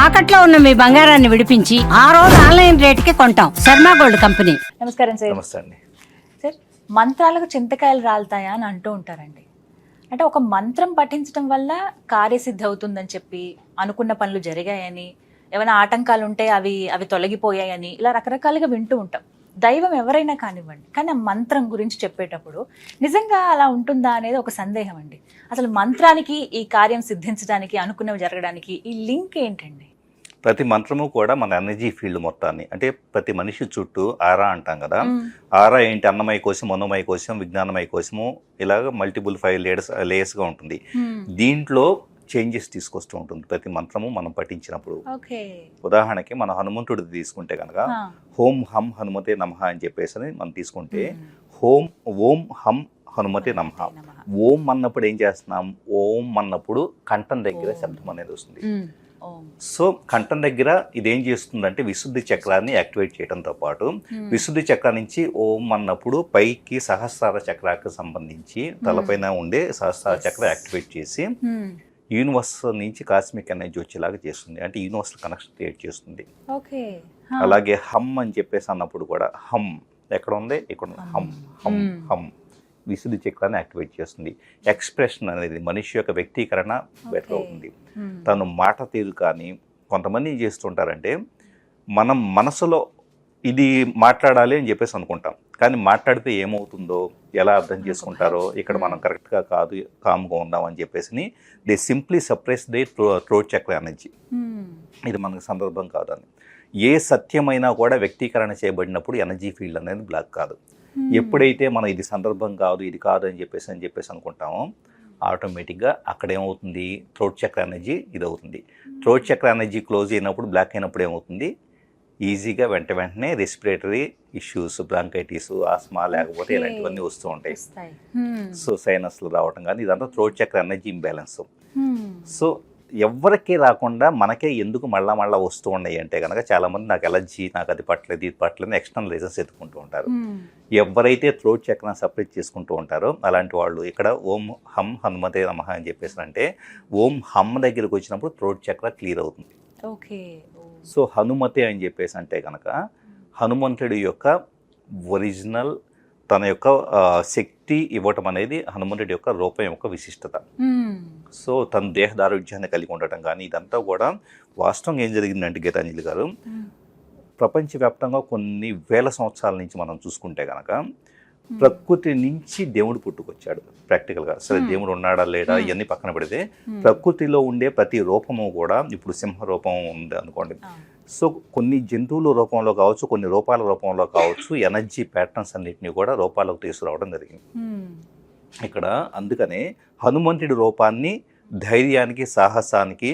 తాకట్లో ఉన్న మీ బంగారాన్ని విడిపించి ఆ రోజు ఆన్లైన్ రేటుకి కొంటాం. Sharma gold company. నమస్కారం సార్. నమస్తే అండి. సార్, మంత్రాలకు చింతకాయలు రాలుతాయా అని అంటూ ఉంటారండి. అంటే ఒక మంత్రం పఠించడం వల్ల కార్యసిద్ధి అవుతుందని చెప్పి, అనుకున్న పనులు జరిగాయని, ఏమైనా ఆటంకాలు ఉంటే అవి తొలగిపోయాయని, ఇలా రకరకాలుగా వింటూ ఉంటాం. దైవం ఎవరైనా కానివ్వండి, కానీ ఆ మంత్రం గురించి చెప్పేటప్పుడు నిజంగా అలా ఉంటుందా అనేది ఒక సందేహం అండి. అసలు మంత్రానికి ఈ కార్యం సిద్ధించడానికి, అనుకున్నవి జరగడానికి ఈ లింక్ ఏంటండి? ప్రతి మంత్రము కూడా మన ఎనర్జీ ఫీల్డ్ మొత్తాన్ని, అంటే ప్రతి మనిషి చుట్టూ ఆరా అంటాం కదా. ఆరా ఏంటి? అన్నమయ కోశం, మనోమయ కోశం, విజ్ఞానమయ కోశము, ఇలాగ మల్టిపుల్ 5 లేయర్స్గా ఉంటుంది. దీంట్లో చేంజెస్ తీసుకొస్తూ ఉంటుంది ప్రతి మంత్రము మనం పఠించినప్పుడు. ఉదాహరణకి మన హనుమంతుడిది తీసుకుంటే కనుక హోం హం హనుమతే నమః అని చెప్పేసి మనం తీసుకుంటే, ఓం హం హనుమతే నమః. ఓం అన్నప్పుడు ఏం చేస్తున్నాం? ఓం అన్నప్పుడు కంఠం దగ్గర శబ్దం అనేది వస్తుంది. సో కంఠం దగ్గర ఇదేం చేస్తుందంటే విశుద్ధి చక్రాన్ని యాక్టివేట్ చేయడంతో పాటు, విశుద్ధి చక్రం నుంచి ఓం అన్నప్పుడు పైకి సహస్రార చక్రానికి సంబంధించి తలపైన ఉండే సహస్రార చక్రం యాక్టివేట్ చేసి యూనివర్స్ నుంచి కాస్మిక్ ఎనర్జీ వచ్చేలాగా చేస్తుంది. అంటే యూనివర్స్ కనెక్షన్ క్రియేట్ చేస్తుంది. అలాగే హమ్ అని చెప్పేసి అన్నప్పుడు కూడా హమ్ ఎక్కడ ఉంది? ఇక్కడ హమ్ హమ్ హమ్ విశుద్ధి చక్రాన్ని యాక్టివేట్ చేస్తుంది. ఎక్స్ప్రెషన్ అనేది మనిషి యొక్క వ్యక్తీకరణ బెటర్ అవుతుంది. తను మాట తీరు కానీ, కొంతమంది ఏం చేస్తుంటారంటే మనం మనసులో ఇది మాట్లాడాలి అని చెప్పేసి అనుకుంటాం, కానీ మాట్లాడితే ఏమవుతుందో ఎలా అర్థం చేసుకుంటారో, ఇక్కడ మనం కరెక్ట్గా కాదు, కామ్గా ఉందాం అని చెప్పేసి they simply suppress they throat చక్ర ఎనర్జీ. ఇది మనకు సందర్భం కాదని. ఏ సత్యమైనా కూడా వ్యక్తీకరణ చేయబడినప్పుడు ఎనర్జీ ఫీల్డ్ అనేది బ్లాక్ కాదు. ఎప్పుడైతే మనం ఇది సందర్భం కాదు, ఇది కాదు అని చెప్పేసి అనుకుంటామో, ఆటోమేటిక్గా అక్కడ ఏమవుతుంది? థ్రోట్ చక్ర ఎనర్జీ ఇది అవుతుంది. థ్రోట్ చక్ర ఎనర్జీ క్లోజ్ అయినప్పుడు, బ్లాక్ అయినప్పుడు ఏమవుతుంది? ఈజీగా వెంటనే రెస్పిరేటరీ ఇష్యూస్, బ్రాంకైటిస్, ఆస్మా, లేకపోతే ఇలాంటివన్నీ వస్తూ ఉంటాయి. సో సైనస్లు రావటం కానీ, ఇదంతా థ్రోట్ చక్ర ఎనర్జీ ఇంబ్యాలెన్స్. సో ఎవరికి రాకుండా మనకే ఎందుకు మళ్ళా వస్తూ ఉన్నాయి అంటే కనుక, చాలామంది నాకు ఎలర్జీ, నాకు అది పట్టలేదు, ఇది పట్టలేదు, ఎక్స్టర్నల్ రీజన్స్ ఎత్తుకుంటూ ఉంటారు. ఎవరైతే థ్రోట్ చక్రాన్ని సపరేట్ చేసుకుంటూ ఉంటారో అలాంటి వాళ్ళు ఇక్కడ ఓం హం హనుమతే నమః అని చెప్పేసి అంటే, ఓం హం దగ్గరికి వచ్చినప్పుడు థ్రోట్ చక్ర క్లియర్ అవుతుంది. సో హనుమతే అని చెప్పేసి అంటే కనుక హనుమంతుడి యొక్క ఒరిజినల్ తన యొక్క శక్తి ఇవ్వటం అనేది హనుమంతుడి యొక్క రూపం యొక్క విశిష్టత. సో తన దేహదారుఢ్యాన్ని కలిగి ఉండటం కానీ, ఇదంతా కూడా వాస్తవంగా ఏం జరిగిందంటే గీతాంజలి గారు, ప్రపంచవ్యాప్తంగా కొన్ని వేల సంవత్సరాల నుంచి మనం చూసుకుంటే కనుక ప్రకృతి నుంచి దేవుడు పుట్టుకొచ్చాడు. ప్రాక్టికల్గా సరే దేవుడు ఉన్నాడా లేడా ఇవన్నీ పక్కన పెడితే, ప్రకృతిలో ఉండే ప్రతి రూపము కూడా, ఇప్పుడు సింహ రూపం ఉంది అనుకోండి, సో కొన్ని జంతువుల రూపంలో కావచ్చు, కొన్ని రూపాల రూపంలో కావచ్చు, ఎనర్జీ ప్యాటర్న్స్ అన్నిటినీ కూడా రూపాలకు తీసుకురావడం జరిగింది ఇక్కడ. అందుకనే హనుమంతుడి రూపాన్ని ధైర్యానికి, సాహసానికి,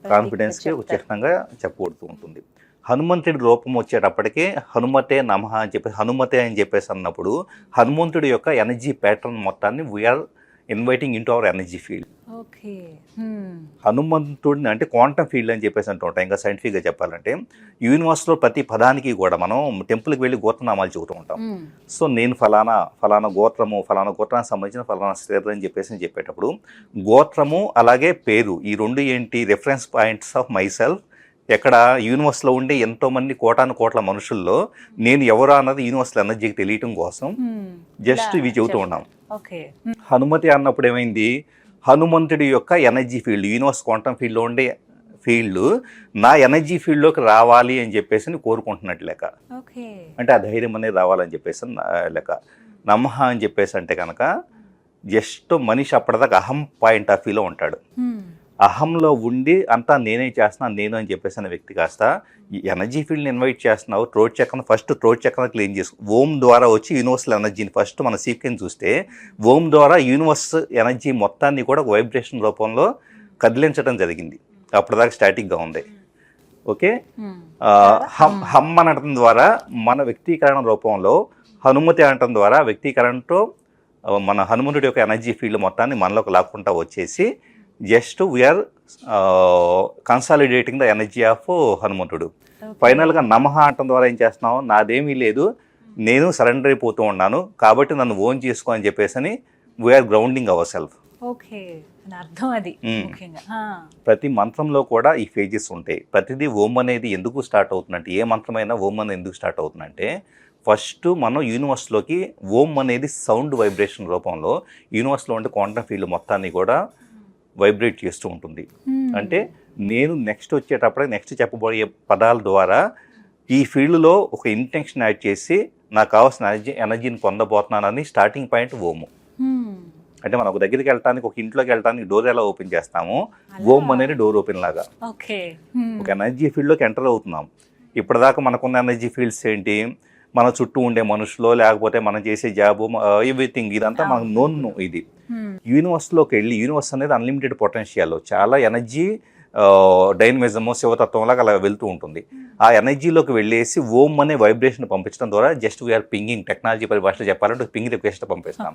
కాన్ఫిడెన్స్కి ఒక చిహ్నంగా చెప్పబడుతూ ఉంటుంది. హనుమంతుడి రూపం వచ్చేటప్పటికే హనుమతే నమః అని చెప్పేసి, హనుమతే అని చెప్పేసి అన్నప్పుడు హనుమంతుడి యొక్క ఎనర్జీ ప్యాటర్న్ మొత్తాన్ని we are inviting into our energy field. హనుమంతుడిని అంటే క్వాంటమ్ ఫీల్డ్ అని చెప్పేసి అంటూ ఉంటాం. ఇంకా సైంటిఫిక్గా చెప్పాలంటే యూనివర్స్లో ప్రతి పదానికి కూడా మనం టెంపుల్కి వెళ్ళి గోత్రనామాలు చెబుతూ ఉంటాం. సో నేను ఫలానా గోత్రము, ఫలానా గోత్రానికి సంబంధించిన ఫలానా శ్రేణి అని చెప్పేసి చెప్పేటప్పుడు, గోత్రము అలాగే పేరు ఈ రెండు ఏంటి? Reference points of my self. ఎక్కడ? యూనివర్స్లో ఉండే ఎంతోమంది కోట్ల మనుషుల్లో నేను ఎవరు అన్నది యూనివర్స్లో ఎనర్జీకి తెలియటం కోసం జస్ట్ ఇవి చెబుతూ ఉన్నాం. హనుమతి అన్నప్పుడు ఏమైంది? హనుమంతుడి యొక్క ఎనర్జీ ఫీల్డ్, యూనివర్స్ క్వాంటమ్ ఫీల్డ్లో ఉండే ఫీల్డ్ నా ఎనర్జీ ఫీల్డ్లోకి రావాలి అని చెప్పేసి కోరుకుంటున్నట్టు లెక్క. అంటే ఆ ధైర్యం అనేది రావాలని చెప్పేసి లెక్క. నమః అని చెప్పేసి అంటే కనుక జస్ట్ మనిషి అప్పటిదాకా అహం పాయింట్ ఆఫ్ వ్యూలో ఉంటాడు. అహంలో ఉండి అంతా నేనే చేస్తున్నాను, నేను అని చెప్పేసి అనే వ్యక్తి కాస్త ఈ ఎనర్జీ ఫీల్డ్ని ఇన్వైట్ చేస్తున్నావు. థ్రోట్ చక్రం ఫస్ట్ థ్రోట్ చక్రం క్లీన్ చేసుకో. ఓం ద్వారా వచ్చి యూనివర్సల్ ఎనర్జీని ఫస్ట్ మన సీక్వెన్స్ చూస్తే, ఓం ద్వారా యూనివర్స్ ఎనర్జీ మొత్తాన్ని కూడా వైబ్రేషన్ రూపంలో కదిలించడం జరిగింది. అప్పటిదాకా స్టాటిక్గా ఉంది. ఓకే, హమ్ అనటం ద్వారా మన వ్యక్తీకరణ రూపంలో, హనుమతి అనటం ద్వారా వ్యక్తీకరణతో మన హనుమంతుడి యొక్క ఎనర్జీ ఫీల్డ్ మొత్తాన్ని మనలోకి లాక్కుంటా వచ్చేసి just we are consolidating the energy of హనుమంతుడు. ఫైనల్గా నమః అనటం ద్వారా ఏం చేస్తున్నావు? నాదేమీ లేదు, నేను సరెండర్ అయిపోతూ ఉన్నాను, కాబట్టి నన్ను ఓన్ చేసుకో అని చెప్పేసి we are grounding our self. Okay, అర్థం అది ముఖ్యంగా. ప్రతి మంత్రంలో కూడా ఈ ఫేజెస్ ఉంటాయి. ప్రతిదీ ఓం అనేది ఎందుకు స్టార్ట్ అవుతుందంటే, ఏ మంత్రమైనా ఓం అనేది ఎందుకు స్టార్ట్ అవుతుందంటే, ఫస్ట్ మనం యూనివర్స్లోకి ఓం అనేది సౌండ్ వైబ్రేషన్ రూపంలో యూనివర్స్లో ఉండే క్వాంటమ్ ఫీల్డ్ మొత్తాన్ని కూడా వైబ్రేట్ చేస్తూ ఉంటుంది. అంటే నేను నెక్స్ట్ వచ్చేటప్పుడే నెక్స్ట్ చెప్పబోయే పదాల ద్వారా ఈ ఫీల్డ్లో ఒక ఇంటెన్షన్ యాడ్ చేసి నాకు కావాల్సిన ఎనర్జీని పొందబోతున్నానని స్టార్టింగ్ పాయింట్ ఓము. అంటే మనం ఒక దగ్గరికి వెళ్ళటానికి, ఒక ఇంట్లోకి వెళ్ళటానికి డోర్ ఎలా ఓపెన్ చేస్తామో, ఓం అనేది డోర్ ఓపెన్ లాగా ఒక ఎనర్జీ ఫీల్డ్లోకి ఎంటర్ అవుతున్నాం. ఇప్పటిదాకా మనకున్న ఎనర్జీ ఫీల్డ్స్ ఏంటి, మన చుట్టూ ఉండే మనుషులో, లేకపోతే మనం చేసే జాబు, ఎవ్రీథింగ్ ఇదంతా మనకు నోన్. ఇది యూనివర్స్లోకి వెళ్ళి, యూనివర్స్ అనేది అన్లిమిటెడ్ పొటెన్షియల్, చాలా ఎనర్జీ డైనమిజము, శివతత్వంలాగా అలా వెళ్తూ ఉంటుంది. ఆ ఎనర్జీలోకి వెళ్ళేసి ఓం అనే వైబ్రేషన్ పంపించడం ద్వారా జస్ట్ వీఆర్ పింగింగ్, టెక్నాలజీ పరిభాషలో చెప్పాలంటే పింగ్ రిక్వెస్ట్ పంపిస్తాం.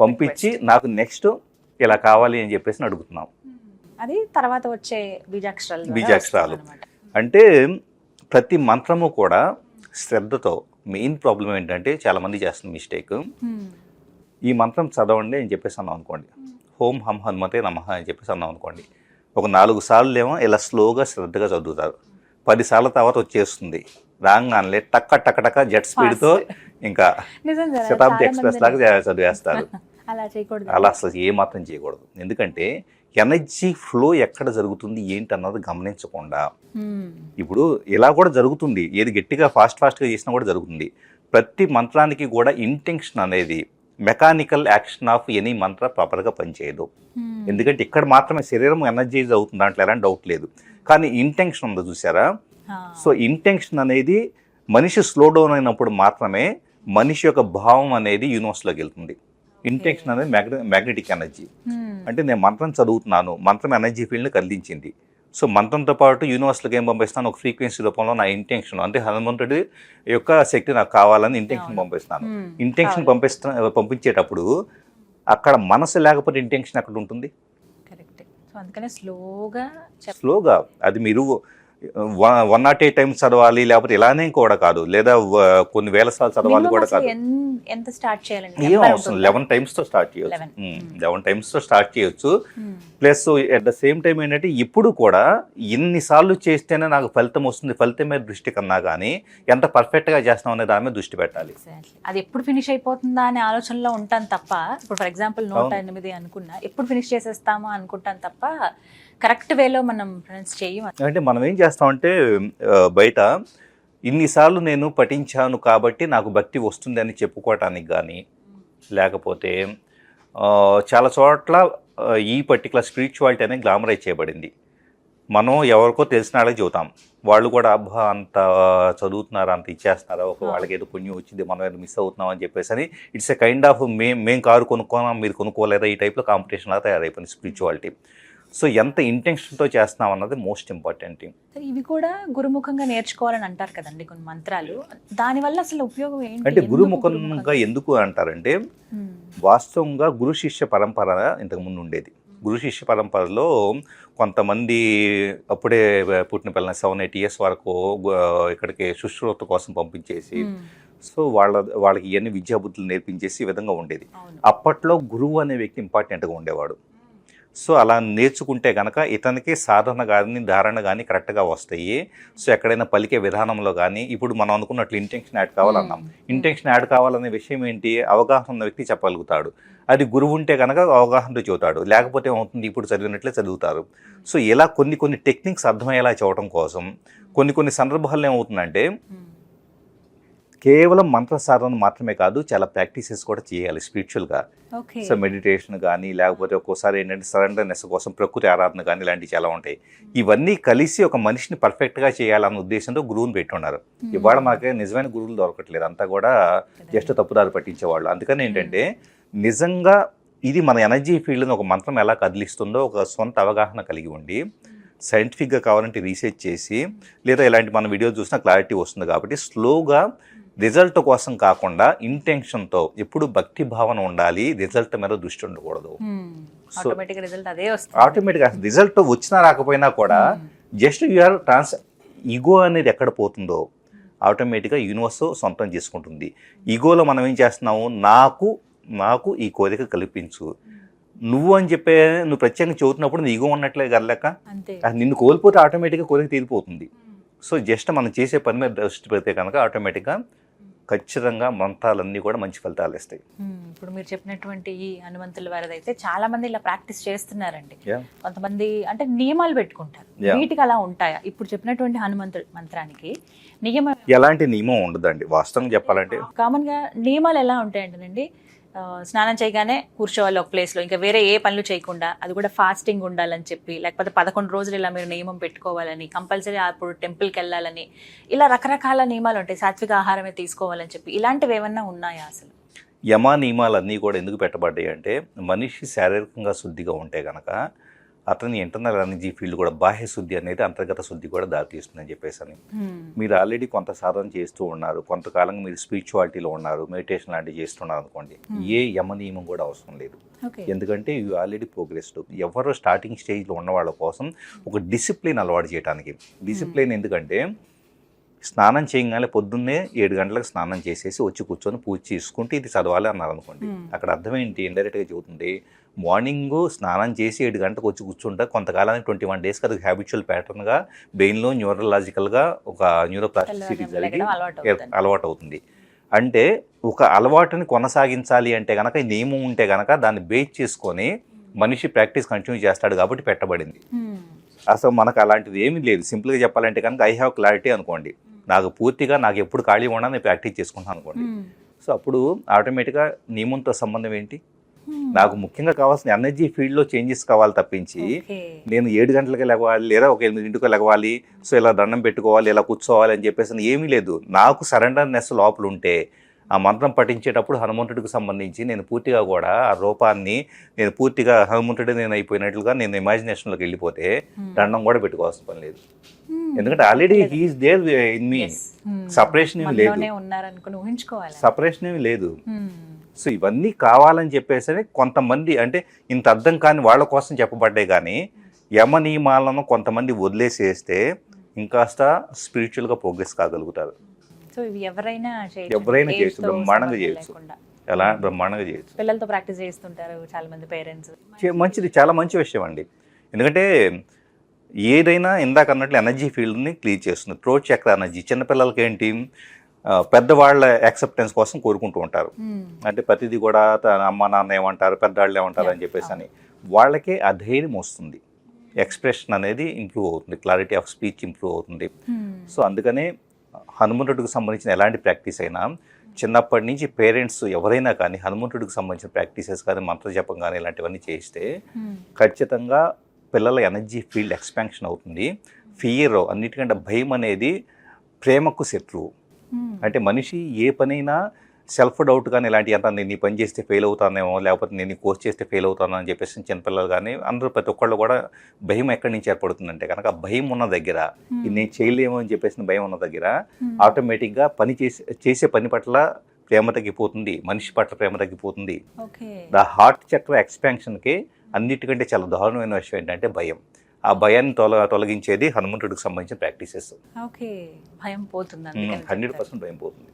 పంపించి నాకు నెక్స్ట్ ఇలా కావాలి అని చెప్పేసి అడుగుతున్నాం. అది తర్వాత వచ్చే బీజాక్షరాలు. అంటే ప్రతి మంత్రము కూడా శ్రద్ధతో. మెయిన్ ప్రాబ్లం ఏంటంటే చాలామంది చేస్తున్న మిస్టేక్, ఈ మంత్రం చదవండి అని చెప్పేసి అన్నాం అనుకోండి, హోం హం హనుమతే నమః అని చెప్పేసి అన్నాం అనుకోండి, ఒక 4 సార్లు ఏమో ఇలా స్లోగా శ్రద్ధగా చదువుతారు. 10 సార్ల తర్వాత వచ్చేస్తుంది, రాగానే టక్క టక్క టక్క జెట్ స్పీడ్తో ఇంకా శతాబ్ది ఎక్స్ప్రెస్ లాగా చదివేస్తారు. అలా అసలు ఏ మాత్రం చేయకూడదు. ఎందుకంటే ఎనర్జీ ఫ్లో ఎక్కడ జరుగుతుంది ఏంటి అన్నది గమనించకుండా, ఇప్పుడు ఇలా కూడా జరుగుతుంది, ఏది గట్టిగా ఫాస్ట్గా చేసినా కూడా జరుగుతుంది. ప్రతి మంత్రానికి కూడా ఇంటెన్షన్ అనేది మెకానికల్ యాక్షన్ ఆఫ్ ఎనీ మంత్ర ప్రాపర్గా పనిచేయదు. ఎందుకంటే ఇక్కడ మాత్రమే శరీరం ఎనర్జైజ్ అవుతుంది, దాంట్లో ఎలాంటి డౌట్ లేదు. కానీ ఇంటెన్షన్ ఉందో చూసారా, సో ఇంటెన్షన్ అనేది మనిషి స్లో డౌన్ అయినప్పుడు మాత్రమే మనిషి యొక్క భావం అనేది యూనివర్స్లోకి వెళ్తుంది. ఇంటెన్షన్ అనేది మ్యాగ్నెటిక్ ఎనర్జీ. అంటే నేను మంత్రం చదువుతున్నాను, మంత్రం ఎనర్జీ ఫీల్డ్ని కదిలించింది. సో మంత్రంతో పాటు యూనివర్స్లోకి ఏం పంపిస్తాను, ఒక ఫ్రీక్వెన్సీ రూపంలో నా ఇంటెన్షన్, అంటే హనుమంతుడి యొక్క శక్తి నాకు కావాలని ఇంటెన్షన్ పంపిస్తాను. ఇంటెన్షన్ పంపించేటప్పుడు అక్కడ మనసు లేకపోతే ఇంటెన్షన్ అక్కడ ఉంటుంది. స్లోగా అది మీరు 108 టైమ్స్ చదవాలి, లేకపోతే ఇలానే కూడా కాదు, లేదా కొన్ని వేల సార్లు చదవాలి కూడా కాదు. ఎంత స్టార్ట్ చేయాలండి? ఏం అవసరం, 11 టైమ్స్తో స్టార్ట్ చేయొచ్చు. 11 టైమ్స్తో స్టార్ట్ చేయొచ్చు. Plus at the same time ఏంటంటే, ఇప్పుడు కూడా ఎన్నిసార్లు చేస్తేనే నాకు ఫలితం వస్తుంది, ఫలితం మీద దృష్టి కన్నా కానీ ఎంత పర్ఫెక్ట్గా చేస్తాం అనే దాని మీద దృష్టి పెట్టాలి. అది ఎప్పుడు ఫినిష్ అయిపోతుందా అనే ఆలోచనలో ఉంటాను తప్ప, ఇప్పుడు ఫర్ ఎగ్జాంపుల్ 108 అనుకున్నా, ఎప్పుడు ఫినిష్ చేసేస్తామో అనుకుంటాను తప్ప కరెక్ట్ వేలో మనం చెయ్యం. అంటే మనం ఏం చేస్తామంటే, బయట ఇన్నిసార్లు నేను పఠించాను కాబట్టి నాకు భక్తి వస్తుంది అని చెప్పుకోవటానికి కానీ, లేకపోతే చాలా చోట్ల ఈ పర్టికులర్ స్పిరిచువాలిటీ అనేది గ్లామరైజ్ చేయబడింది. మనం ఎవరికో తెలిసిన వాళ్ళకి చెబుతాం, వాళ్ళు కూడా అబ్బా అంత చదువుతున్నారా, అంత ఇచ్చేస్తున్నారా, ఒక వాళ్ళకి ఏదో పుణ్యం వచ్చింది, మనం ఏదో మిస్ అవుతున్నాం అని చెప్పేసి అని ఇట్స్ ఎ కైండ్ ఆఫ్ మేము కారు కొనుక్కున్నాం మీరు కొనుక్కోలేదా, ఈ టైప్లో కాంపిటీషన్ లాగా తయారైపోయింది స్పిరిచువాలిటీ. సో ఎంత ఇంటెన్షన్తో చేస్తున్నాం అన్నది మోస్ట్ ఇంపార్టెంట్ థింగ్. ఇవి కూడా గురుముఖంగా నేర్చుకోవాలని అంటారు కదండి కొన్ని మంత్రాలు, దానివల్ల అసలు ఉపయోగం ఏంటి? అంటే గురుముఖంగా ఎందుకు అంటారంటే, వాస్తవంగా గురు శిష్య పరంపర ఇంతకుముందు ఉండేది. గురు శిష్య పరంపరలో కొంతమంది అప్పుడే పుట్టిన పిల్లల్ని 7-8 years వరకు ఇక్కడికి శుశ్రూత కోసం పంపించేసి, సో వాళ్ళకి ఇవన్నీ విద్యాబుద్ధులు నేర్పించేసి ఈ విధంగా ఉండేది. అప్పట్లో గురువు అనే వ్యక్తి ఇంపార్టెంట్గా ఉండేవాడు. సో అలా నేర్చుకుంటే కనుక ఇతనికి సాధన కానీ ధారణ కానీ కరెక్ట్గా వస్తాయి. సో ఎక్కడైనా పలికే విధానంలో కానీ, ఇప్పుడు మనం అనుకున్నట్లు ఇంటెన్షన్ యాడ్ కావాలన్నాం, ఇంటెన్షన్ యాడ్ కావాలనే విషయం ఏంటి, అవగాహన ఉన్న వ్యక్తి చెప్పగలుగుతాడు. అది గురువు ఉంటే కనుక అవగాహనతో చెబుతాడు, లేకపోతే ఏమవుతుంది, ఇప్పుడు చదివినట్లే చదువుతారు. సో ఇలా కొన్ని టెక్నిక్స్ అర్థమయ్యేలా చెప్పడం కోసం కొన్ని సందర్భాల్లో ఏమవుతుందంటే, కేవలం మంత్ర సాధన మాత్రమే కాదు, చాలా ప్రాక్టీసెస్ కూడా చేయాలి స్పిరిచువల్గా. సో మెడిటేషన్ కానీ, లేకపోతే ఒక్కోసారి ఏంటంటే సరెండర్నెస్ కోసం ప్రకృతి ఆరాధన కానీ, ఇలాంటివి చాలా ఉంటాయి. ఇవన్నీ కలిసి ఒక మనిషిని పర్ఫెక్ట్గా చేయాలన్న ఉద్దేశంతో గురువుని పెట్టున్నారు. ఇవాళ మనకి నిజమైన గురువులు దొరకట్లేదు, అంతా కూడా జస్ట్ తప్పుదారి పట్టించేవాళ్ళు. అందుకని ఏంటంటే, నిజంగా ఇది మన ఎనర్జీ ఫీల్డ్ని ఒక మంత్రం ఎలా కదిలిస్తుందో ఒక సొంత అవగాహన కలిగి ఉండి, సైంటిఫిక్గా కావాలంటే రీసెర్చ్ చేసి, లేదా ఇలాంటి మన వీడియో చూసినా క్లారిటీ వస్తుంది. కాబట్టి స్లోగా రిజల్ట్ కోసం కాకుండా ఇంటెన్షన్తో ఎప్పుడు భక్తి భావన ఉండాలి, రిజల్ట్ మీద దృష్టి ఉండకూడదు. సో ఆటోమేటిక్గా రిజల్ట్ వచ్చినా రాకపోయినా కూడా జస్ట్ యూఆర్ ఈగో అనేది ఎక్కడ పోతుందో ఆటోమేటిక్గా యూనివర్స్ సొంతం చేసుకుంటుంది. ఈగోలో మనం ఏం చేస్తున్నాము, నాకు ఈ కోరిక కల్పించు, నువ్వు అని చెప్పే నువ్వు ప్రత్యేకంగా చదువుతున్నప్పుడు నీ ఈగో ఉన్నట్లే గర్లేక అంతే. అది నిన్ను కోల్పోతే ఆటోమేటిక్గా కోరిక తీరిపోతుంది. సో జస్ట్ మనం చేసే పని మీద దృష్టి పెడితే కనుక ఆటోమేటిక్గా ఖచ్చితంగా మంత్రాలన్నీ కూడా మంచి ఫలితాలు ఇస్తాయి. ఇప్పుడు మీరు చెప్పినటువంటి ఈ హనుమంతుల వారిది అయితే చాలా మంది ఇలా ప్రాక్టీస్ చేస్తున్నారండి. Yeah. కొంతమంది అంటే నియమాలు పెట్టుకుంటారు. Yeah. వీటికి అలా ఉంటాయా? ఇప్పుడు చెప్పినటువంటి హనుమంతుడి మంత్రానికి నియమం ఎలాంటి నియమం ఉండదండి వాస్తవంగా చెప్పాలంటే. కామన్ గా నియమాలు ఎలా ఉంటాయంటేనండి, స్నానం చేయగానే కూర్చోవాలి ఒక ప్లేస్ లో, ఇంకా వేరే ఏ పనులు చేయకుండా, అది కూడా ఫాస్టింగ్ ఉండాలని చెప్పి, లేకపోతే 11 రోజులు ఇలా మీరు నియమం పెట్టుకోవాలని, కంపల్సరీ అప్పుడు టెంపుల్కి వెళ్ళాలని, ఇలా రకరకాల నియమాలు ఉంటాయి. సాత్విక ఆహారమే తీసుకోవాలని చెప్పి, ఇలాంటివి ఏమన్నా ఉన్నాయా అసలు? యమా నియమాలన్నీ కూడా ఎందుకు పెట్టబడ్డాయి అంటే మనిషి శారీరకంగా శుద్ధిగా ఉంటే కనుక అతని ఇంటర్నల్ ఎనర్జీ ఫీల్డ్ కూడా బాహ్య శుద్ధి అనేది అంతర్గత శుద్ధి కూడా దారితీస్తుందని చెప్పేసి. మీరు ఆల్రెడీ కొంత సాధన చేస్తూ ఉన్నారు, కొంతకాలంగా మీరు స్పిరిచువాలిటీలో ఉన్నారు, మెడిటేషన్ లాంటివి చేస్తున్నారు అనుకోండి, ఏ యమ నియమం కూడా అవసరం లేదు. ఎందుకంటే యూ ఆల్రెడీ ప్రోగ్రెస్డ్. ఎవరు స్టార్టింగ్ స్టేజ్లో ఉన్న వాళ్ళ కోసం ఒక డిసిప్లిన్ అలవాటు చేయడానికి. డిసిప్లిన్ ఎందుకంటే స్నానం చేయగానే పొద్దున్నే 7 గంటలకు స్నానం చేసేసి వచ్చి కూర్చొని పూజ చేసుకుంటే ఇది చదవాలి అన్నారు అనుకోండి, అక్కడ అర్థం ఏంటి? ఇండైరెక్ట్గా చెబుతుంది మార్నింగ్ స్నానం చేసి 7 గంటలకు వచ్చి కూర్చుంటే కొంతకాలానికి 21 డేస్కి అది హ్యాబిచువల్ ప్యాటర్న్గా బ్రెయిన్లో న్యూరలాజికల్గా ఒక న్యూరోప్లాస్టిసిటీ జరిగి అలవాటు అవుతుంది. అంటే ఒక అలవాటుని కొనసాగించాలి అంటే కనుక ఈ నియమం ఉంటే కనుక దాన్ని బేస్ చేసుకొని మనిషి ప్రాక్టీస్ కంటిన్యూ చేస్తాడు కాబట్టి పెట్టబడింది. అసలు మనకు అలాంటిది ఏమీ లేదు. సింపుల్గా చెప్పాలంటే కనుక ఐ హ్యావ్ క్లారిటీ అనుకోండి, నాకు పూర్తిగా నాకు ఎప్పుడు ఖాళీ ఉన్నా నేను ప్రాక్టీస్ చేసుకుంటాను అనుకోండి. సో అప్పుడు ఆటోమేటిక్గా నియమంతో సంబంధం ఏంటి? నాకు ముఖ్యంగా కావాల్సిన ఎనర్జీ ఫీల్డ్లో చేంజెస్ కావాలి తప్పించి నేను 7 గంటలకి లెగవాలి లేదా ఒక 8 గంటలకు లెగవాలి, సో ఇలా దండం పెట్టుకోవాలి, ఇలా కూర్చోవాలి అని చెప్పేసి ఏమీ లేదు. నాకు సరెండర్నెస్ లోపల ఉంటే ఆ మంత్రం పఠించేటప్పుడు హనుమంతుడికి సంబంధించి నేను పూర్తిగా కూడా ఆ రూపాన్ని నేను పూర్తిగా హనుమంతుడే నేను అయిపోయినట్లుగా నేను ఇమాజినేషన్లోకి వెళ్ళిపోతే దండం కూడా పెట్టుకోవాల్సిన పని లేదు. ఎందుకంటే already he is there in me. Separation ఏమి లేదు, సపరేషన్ ఏమి లేదు. సో ఇవన్నీ కావాలని చెప్పేసి కొంతమంది అంటే ఇంత అర్థం కాని వాళ్ళ కోసం చెప్పబడ్డాయి. కానీ యమ నియమాలను కొంతమంది వదిలేసేస్తే ఇంకాస్త స్పిరిచువల్గా ప్రోగ్రెస్ కాగలుగుతారు. సో ఇవి ఎవరైనా చేయొచ్చు, బ్రహ్మాండంగా చేయొచ్చు. ఎలా బ్రహ్మాండంగా చేయొచ్చు. పిల్లలతో ప్రాక్టీస్ చేస్తుంటారు చాలా మంది పేరెంట్స్. మంచిది, చాలా మంచి విషయం అండి. ఎందుకంటే ఏదైనా ఇందాక అన్నట్లు ఎనర్జీ ఫీల్డ్ని క్లియర్ చేస్తుంది. థ్రోట్ చక్ర ఎనర్జీ చిన్నపిల్లలకి ఏంటి, పెద్దవాళ్ళ యాక్సెప్టెన్స్ కోసం కోరుకుంటూ ఉంటారు. అంటే ప్రతిదీ కూడా అమ్మ నాన్న ఏమంటారు, పెద్దవాళ్ళు ఏమంటారు అని చెప్పేసి అని వాళ్ళకే ఆ ధైర్యం వస్తుంది. ఎక్స్ప్రెషన్ అనేది ఇంప్రూవ్ అవుతుంది, క్లారిటీ ఆఫ్ స్పీచ్ ఇంప్రూవ్ అవుతుంది. సో అందుకనే హనుమంతుడికి సంబంధించిన ఎలాంటి ప్రాక్టీస్ అయినా చిన్నప్పటి నుంచి పేరెంట్స్ ఎవరైనా కానీ హనుమంతుడికి సంబంధించిన ప్రాక్టీసెస్ కానీ మంత్రజపం కానీ ఇలాంటివన్నీ చేస్తే ఖచ్చితంగా పిల్లల ఎనర్జీ ఫీల్డ్ ఎక్స్పాన్షన్ అవుతుంది. ఫియర్, అన్నిటికంటే భయం అనేది ప్రేమకు శత్రువు. అంటే మనిషి ఏ పనైనా సెల్ఫ్ డౌట్ కానీ ఇలాంటి అంతా నేను ఈ పని చేస్తే ఫెయిల్ అవుతానేమో, లేకపోతే నేను ఈ కోర్స్ చేస్తే ఫెయిల్ అవుతాను అని చెప్పేసి చిన్నపిల్లలు కానీ అందరూ ప్రతి ఒక్కళ్ళు కూడా భయం ఎక్కడి నుంచి ఏర్పడుతుందంటే కనుక భయం ఉన్న దగ్గర, ఇది నేను చేయలేమో అని చెప్పేసి భయం ఉన్న దగ్గర ఆటోమేటిక్గా చేసే పని పట్ల ప్రేమ తగ్గిపోతుంది, మనిషి పట్ల ప్రేమ తగ్గిపోతుంది. ద హార్ట్ చక్ర ఎక్స్పాన్షన్కి అన్నిటికంటే చాలా దారుణమైన విషయం ఏంటంటే భయం. ఆ భయాన్ని తొలగించేది హనుమంతుడికి సంబంధించిన ప్రాక్టీసెస్. భయం పోతుంది, 100% భయం పోతుంది.